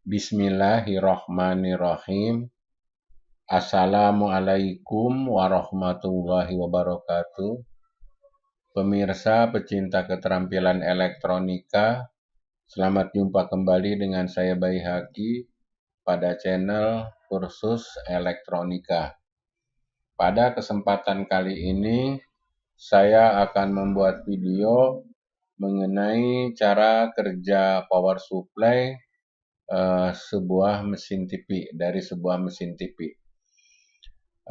Bismillahirrahmanirrahim. Assalamualaikum warahmatullahi wabarakatuh. Pemirsa pecinta keterampilan elektronika, selamat jumpa kembali dengan saya Bayi Haki pada channel Kursus Elektronika. Pada kesempatan kali ini, saya akan membuat video mengenai cara kerja power supply sebuah mesin TV, dari sebuah mesin TV.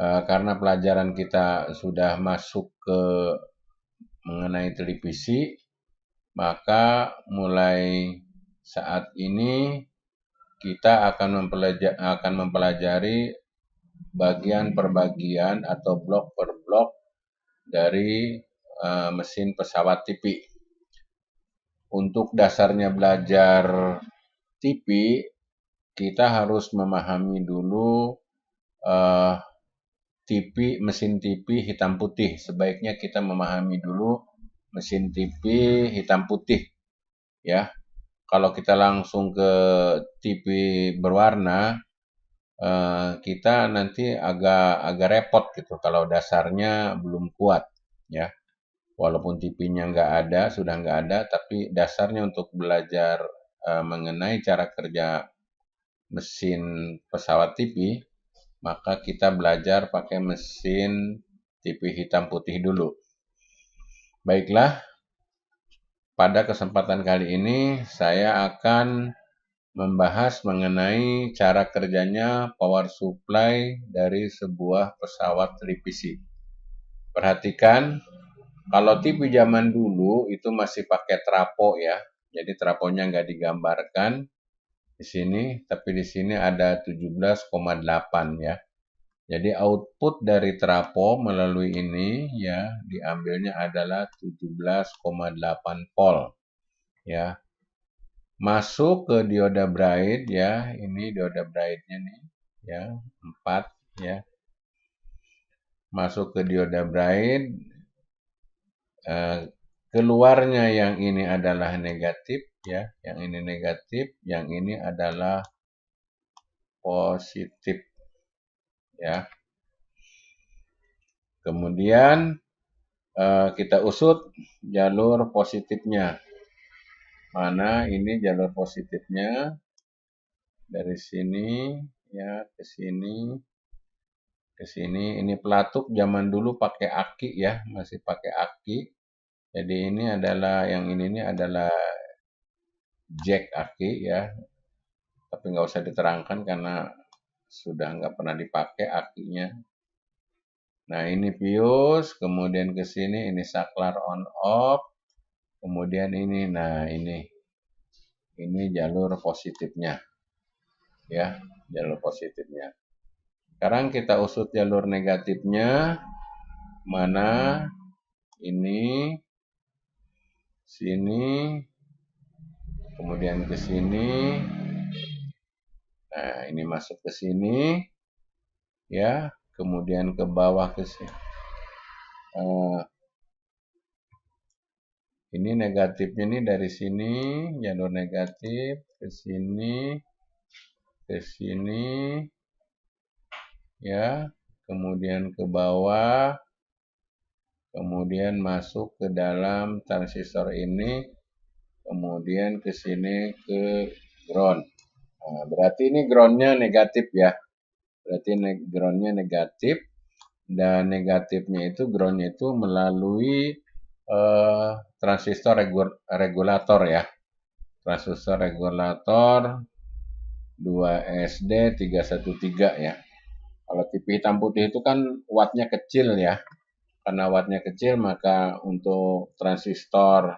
Karena pelajaran kita sudah masuk ke mengenai televisi, maka mulai saat ini kita akan mempelajari bagian per bagian atau blok per blok dari mesin pesawat TV. Untuk dasarnya belajar TV, kita harus memahami dulu mesin TV hitam putih. Sebaiknya kita memahami dulu mesin TV hitam putih, ya. Kalau kita langsung ke TV berwarna, kita nanti agak repot gitu kalau dasarnya belum kuat, ya. Walaupun TV-nya sudah nggak ada, tapi dasarnya untuk belajar mengenai cara kerja mesin pesawat TV, maka kita belajar pakai mesin TV hitam putih dulu. Baiklah, pada kesempatan kali ini saya akan membahas mengenai cara kerjanya power supply dari sebuah pesawat televisi. Perhatikan, kalau TV zaman dulu itu masih pakai trapo, ya. Jadi traponya nggak digambarkan di sini, tapi di sini ada 17,8, ya. Jadi output dari trapo melalui ini, ya, diambilnya adalah 17,8 volt, ya. Masuk ke dioda bright, ya. Ini dioda brightnya nih, ya, 4, ya. Masuk ke dioda bright, keluarnya yang ini adalah negatif, ya, yang ini negatif, yang ini adalah positif, ya. Kemudian kita usut jalur positifnya. Mana ini jalur positifnya? Dari sini, ya, ke sini, ke sini. Ini pelatuk zaman dulu pakai aki, ya, masih pakai aki. Jadi ini adalah jack aki, ya, tapi nggak usah diterangkan karena sudah nggak pernah dipakai akinya. Nah, ini fuse, kemudian ke sini ini saklar on off, kemudian ini, nah ini jalur positifnya, ya, jalur positifnya. Sekarang kita usut jalur negatifnya, mana ini, sini, kemudian ke sini. Nah, ini masuk ke sini, ya, kemudian ke bawah ke sini. Ini negatifnya nih dari sini, jalur negatif ke sini, ya, kemudian ke bawah, kemudian masuk ke dalam transistor ini, kemudian ke sini ke ground. Nah, berarti ini groundnya negatif, ya. Berarti groundnya negatif, dan negatifnya itu groundnya itu melalui transistor regulator, ya. Transistor regulator 2SD313, ya. Kalau TV hitam putih itu kan wattnya kecil, ya. Karena wattnya kecil, maka untuk transistor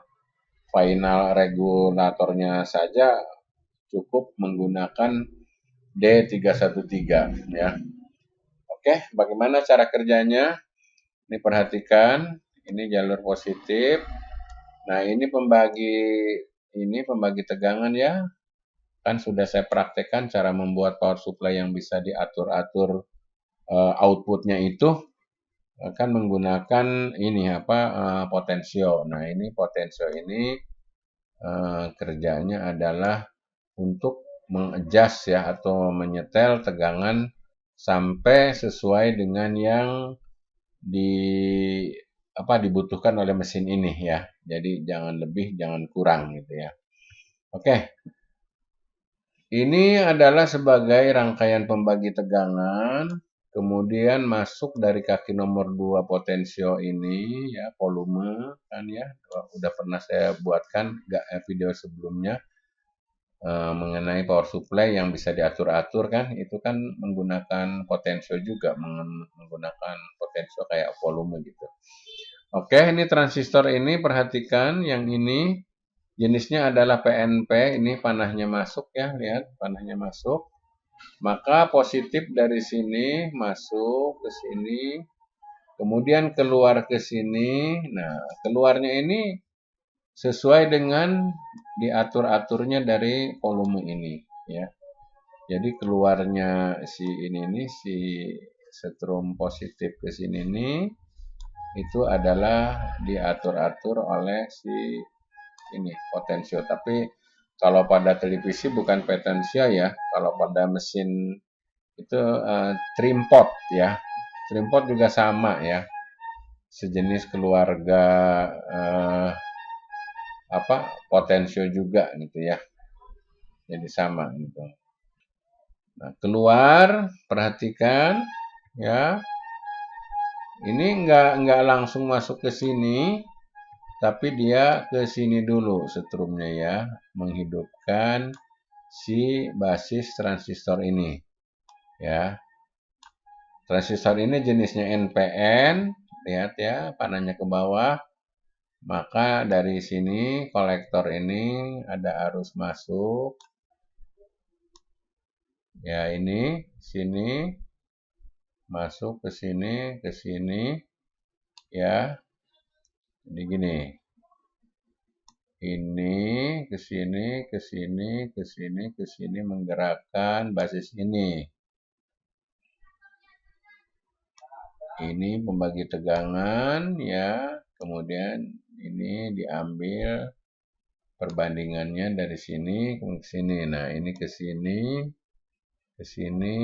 final regulatornya saja cukup menggunakan D313, ya. Oke, bagaimana cara kerjanya? Ini perhatikan, ini jalur positif. Nah, ini pembagi tegangan, ya. Kan sudah saya praktekkan cara membuat power supply yang bisa diatur-atur outputnya itu akan menggunakan ini potensio. Nah, ini potensio ini kerjanya adalah untuk mengadjust ya atau menyetel tegangan sampai sesuai dengan yang dibutuhkan oleh mesin ini ya. Jadi jangan lebih, jangan kurang gitu ya. Oke. Ini adalah sebagai rangkaian pembagi tegangan, kemudian masuk dari kaki nomor 2 potensio ini ya, volume kan ya. Udah pernah saya buatkan video sebelumnya mengenai power supply yang bisa diatur-atur kan, itu kan menggunakan potensio juga, menggunakan potensio kayak volume gitu. Oke, ini transistor ini perhatikan yang ini jenisnya adalah PNP, ini panahnya masuk ya, lihat panahnya masuk. Maka positif dari sini masuk ke sini, kemudian keluar ke sini. Nah, keluarnya ini sesuai dengan diatur-aturnya dari volume ini ya. Jadi keluarnya si ini si setrum positif ke sini nih itu adalah diatur-atur oleh si ini potensio. Tapi kalau pada televisi bukan potensio ya, kalau pada mesin itu trim pot ya. Trim pot juga sama ya, sejenis keluarga potensio juga gitu ya, jadi sama gitu. Nah, keluar perhatikan ya, ini nggak langsung masuk ke sini, tapi dia ke sini dulu setrumnya ya, menghidupkan si basis transistor ini ya. Transistor ini jenisnya NPN, lihat ya panahnya ke bawah. Maka dari sini kolektor ini ada arus masuk. Ya ini sini masuk ke sini ya. Jadi gini. Ini ke sini menggerakkan basis ini. Ini pembagi tegangan ya, kemudian ini diambil perbandingannya dari sini ke sini. Nah, ini ke sini, ke sini,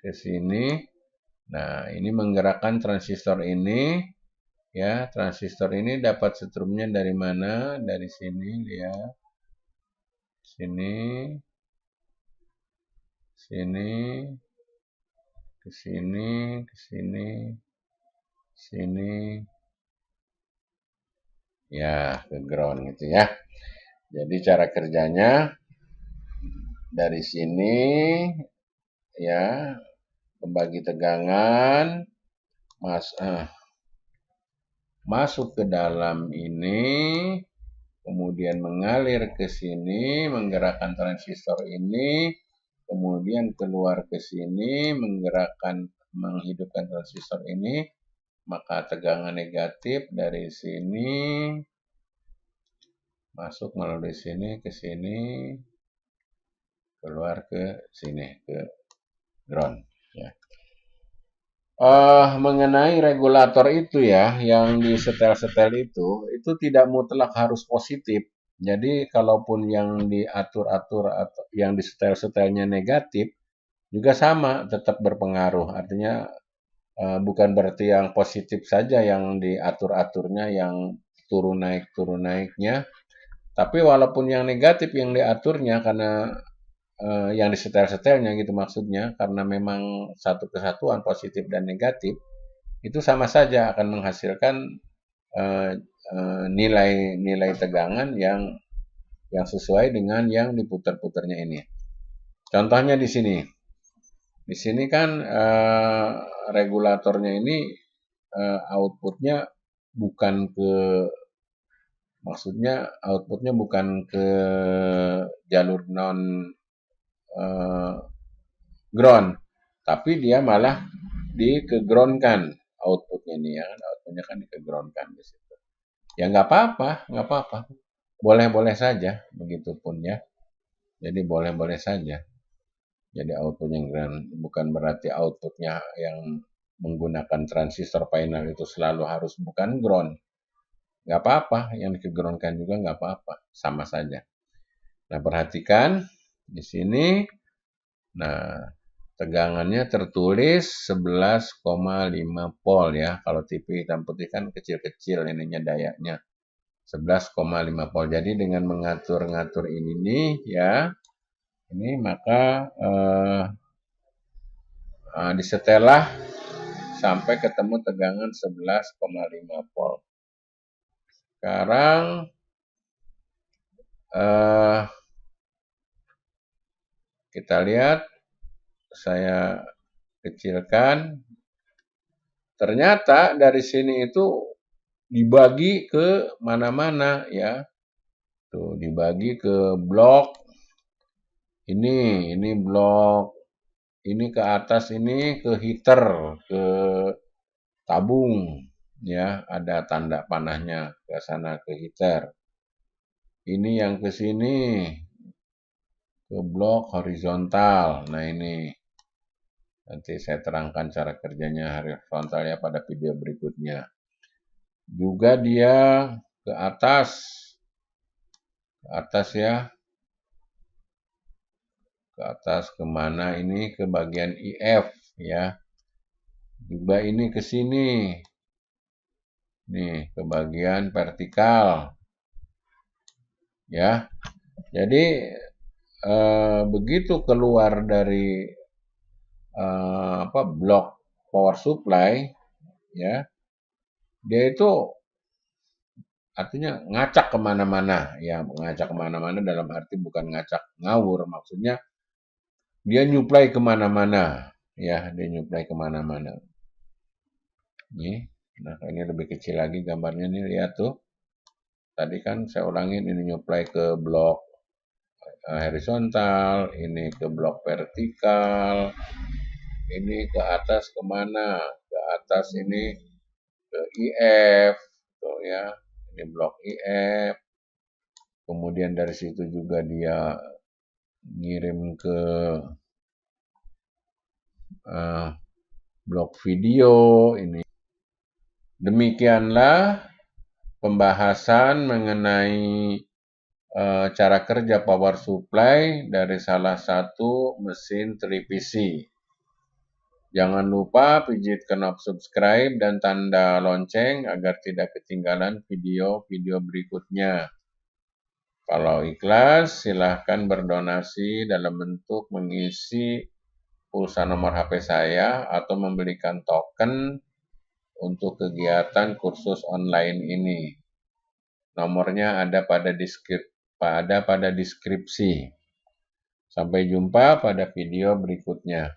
ke sini. Nah, ini menggerakkan transistor ini ya. Transistor ini dapat setrumnya dari mana? Dari sini lihat. Sini, sini, ke sini, ke sini, sini. Ya, ke ground gitu ya. Jadi cara kerjanya dari sini ya, pembagi tegangan masuk ke dalam ini, kemudian mengalir ke sini, menggerakkan transistor ini, kemudian keluar ke sini, menghidupkan transistor ini, maka tegangan negatif dari sini masuk melalui sini ke sini, keluar ke sini ke ground ya. Mengenai regulator itu ya, yang di setel-setel itu tidak mutlak harus positif. Jadi kalaupun yang diatur-atur atau yang di setel-setelnya negatif, juga sama, tetap berpengaruh. Artinya bukan berarti yang positif saja yang diatur-aturnya, yang turun naiknya. Tapi walaupun yang negatif yang diaturnya karena yang disetel-setelnya gitu maksudnya, karena memang satu kesatuan positif dan negatif, itu sama saja akan menghasilkan nilai tegangan yang sesuai dengan yang diputar-putarnya ini. Contohnya di sini. Di sini kan regulatornya ini outputnya bukan ke jalur non ground, tapi dia malah dikegroundkan outputnya nih ya, outputnya kan dikegroundkan di situ. Ya nggak apa-apa, boleh-boleh saja, begitupun ya. Jadi boleh-boleh saja. Jadi outputnya ground, bukan berarti outputnya yang menggunakan transistor final itu selalu harus bukan ground. Nggak apa-apa, yang dikegroundkan juga nggak apa-apa, sama saja. Nah perhatikan Di sini, nah tegangannya tertulis 11,5 volt ya. Kalau TV hitam putih kan kecil-kecil ininya dayanya. 11,5 volt. Jadi dengan mengatur-ngatur ini nih ya, ini maka disetelah sampai ketemu tegangan 11,5 volt. Sekarang kita lihat, saya kecilkan. Ternyata dari sini itu dibagi ke mana-mana ya. Tuh, dibagi ke blok. Ini blok. Ini ke atas ini ke heater, ke tabung ya, ada tanda panahnya ke sana ke heater. Ini yang ke sini ke blok horizontal. Nah, ini nanti saya terangkan cara kerjanya horizontal ya pada video berikutnya. Juga dia ke atas ya. Ke atas kemana ini ke bagian IF ya. Juga ini ke sini. Nih, ke bagian vertikal. Ya. Jadi begitu keluar dari blok power supply ya, dia itu artinya ngacak kemana-mana ya, ngacak kemana-mana dalam arti bukan ngacak ngawur, maksudnya dia nyuplai kemana-mana ya, dia nyuplai kemana-mana. Nih, nah ini lebih kecil lagi gambarnya nih, lihat tuh. Tadi kan saya ulangin, ini nyuplai ke blok horizontal, ini ke blok vertikal, ini ke atas kemana? Ke atas ini ke IF, tuh ya, ini blok IF. Kemudian dari situ juga dia ngirim ke blok video ini. Demikianlah pembahasan mengenai cara kerja power supply dari salah satu mesin televisi. Jangan lupa pijit knob subscribe dan tanda lonceng agar tidak ketinggalan video-video berikutnya. Kalau ikhlas, silahkan berdonasi dalam bentuk mengisi pulsa nomor HP saya atau membelikan token untuk kegiatan kursus online ini. Nomornya ada pada deskripsi. Sampai jumpa pada video berikutnya.